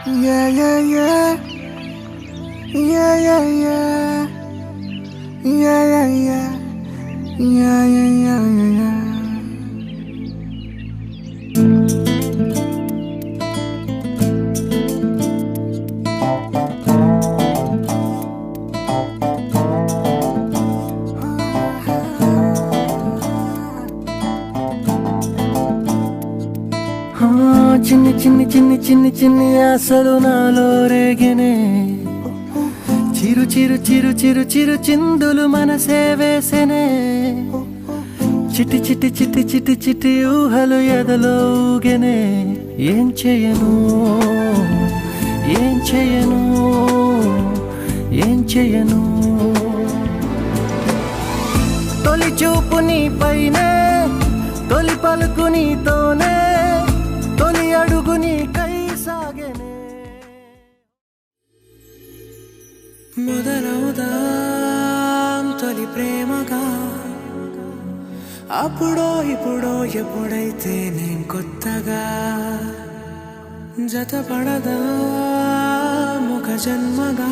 Yeah, yeah, yeah. Yeah, yeah, yeah. Yeah, yeah, yeah. Yeah, yeah, yeah, yeah, yeah. చిన్ని చిన్ని చిన్ని చిన్ని చిన్ని ఆశలు నాలో రేగినే చిరు చిరు చిరు చిరు చిరు చిందులు మనసే వేసెనే చిటి చిటి చిటి చిటి చిటి ఊహలు ఎదలో ఊగెనే ఏం చేయను ఏం చేయను ఏం చేయను తొలి చూపు నీ పైనే తొలి పలుకు నీతోనే తొలి అడుగు నీకై సాగెనే మొదలవుదాం తొలి ప్రేమగా అప్పుడో ఇప్పుడో ఎప్పుడైతే నేను కొత్తగా జతపడదా ఒక జన్మగా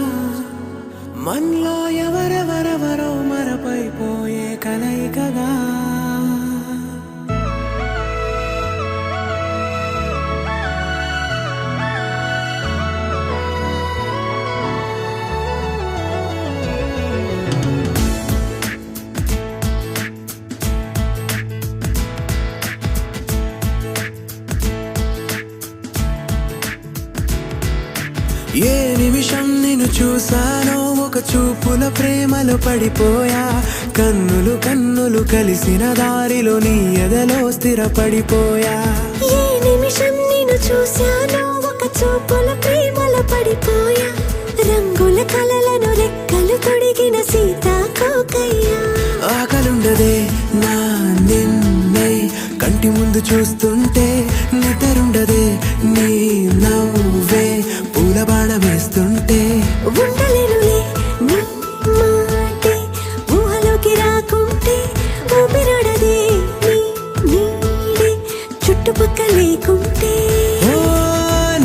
మనలో ఎవరెవరెవరో మరపైపోయే కలయికగా ఏ నిమిషం నిన్ను చూసానో ఒక చూపుల ప్రేమలో పడిపోయా కన్నులు కన్నులు కలిసిన దారిలో నీ ఎదలో స్థిరపడిపోయా ఏ నిమిషం నిన్ను చూసానో ఒక చూపుల ప్రేమలో పడిపోయా రంగుల కలలను రెక్కలు తొడిగిన సీతాకోకయ్యా ఆకలుండదే నా నిన్నే కంటి ముందు చూస్తుంటే నిద్రుండదే నీ నవ్వే పూల బాణ వేస్తుంటే ఉండలేనులే నీ మాటే ఊహలోకి రాకుంటే ఊపిరాడదే నీ నీడే చుట్టుపక్కల లేకుంటే ఓ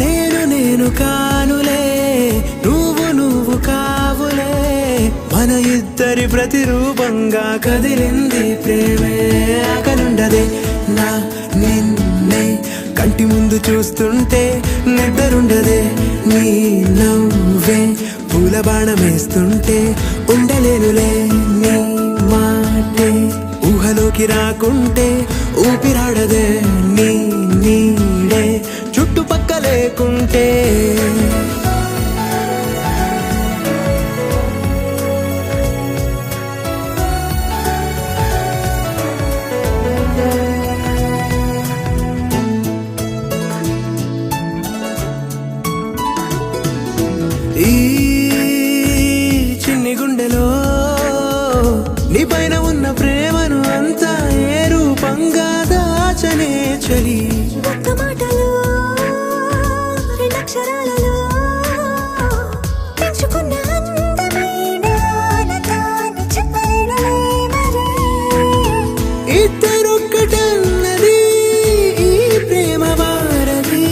నేను నేను కానులే నువ్వు నువ్వు కావులే మన ఇద్దరి ప్రతిరూపంగా కదిలింది ప్రేమే ఆకలుండదే నా నిన్నే కంటి ముందు చూస్తుంటే నిద్రుండదే నీ నవ్వే పూల బాణం వేస్తుంటే ఉండలేనులే నీ మాటే ఊహలోకి రాకుంటే ఊపిరాడదే నీ నీడే చుట్టుపక్క లేకుంటే ఈ చిన్ని గుండెలో నీ పైన ఉన్న ప్రేమను అంతా ఏ రూపంగా దాచనే చలి ఒక్క మాటలో రెండక్షరాలలో పెంచుకున్న అందమైన ఆనందాన్ని చెప్పలేనులే మరి ఇద్దరొక్కటన్నది ఈ ప్రేమ వారది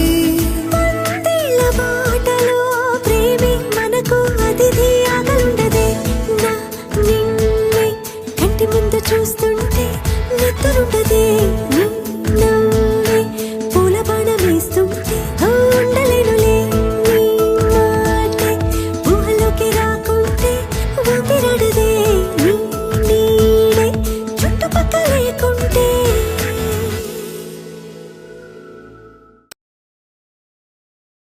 మందిళ్ళ బాటలో ప్రేమే మనకు అతిథి ఆగలుండదే నా నిన్నే కంటి ముందు చూస్తుంటే నిద్రుండదే